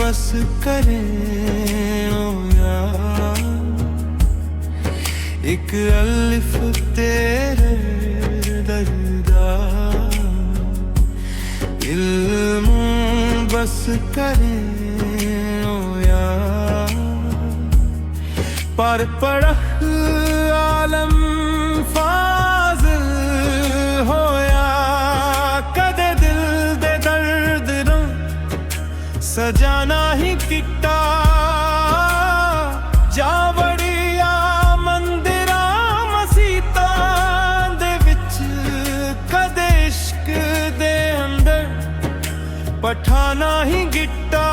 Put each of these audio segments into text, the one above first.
बस करें ओ यार, एक अलिफ तेरे दर्दा, इल्म बस करें ओ यार, पर पढ़ आलम फाज़िल होया, कदे दिल दे दर्द ना सजाना ही किट्टा, जा बड़िया मंदिरा मसीता दे विच, कदे इश्क दे अंदर पठाना ही गिट्टा,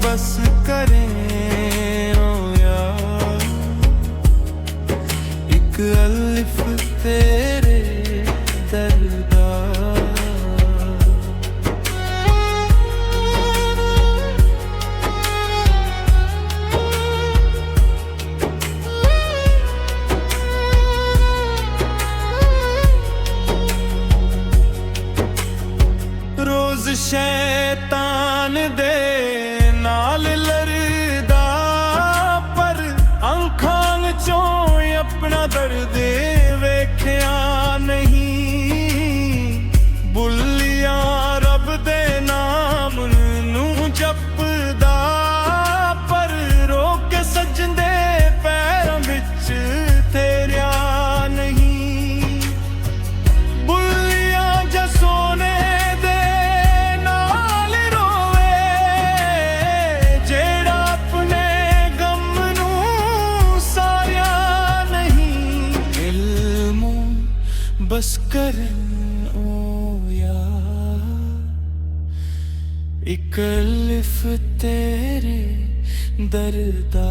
बस करें ओ यार, एक अलिफ तेरे दर्दा। रोज शैतान दे नाल लड़दा, पर अंखां चों अपना दर्द वेख्या नहीं, बुलिया रब दे नाम नू जपदा, पर रोक सजदे पैरां विच तेरिया नहीं, बुलिया जा सोने बस करें ओ यार, एक अलिफ तेरे दर्दा।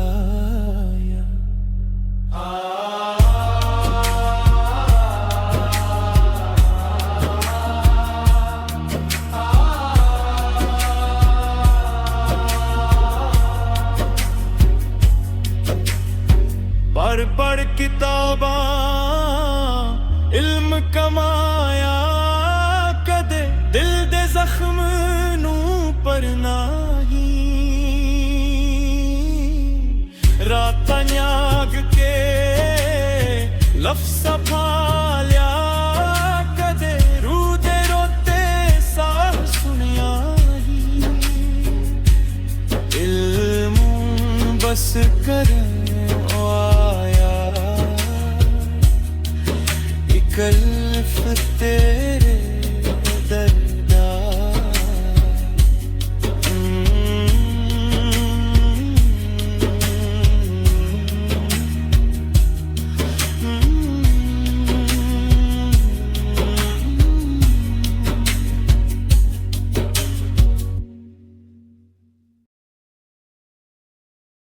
पढ़ किताबां इल्म कमाया, कदे दिल दे जख्म नू परना ही, रात न्याग के लफ्ज़ फालिया, कदे रूह दे रोते साह सुनिया ही, इल्म बस करें ओ आया, एक अलिफ तेरे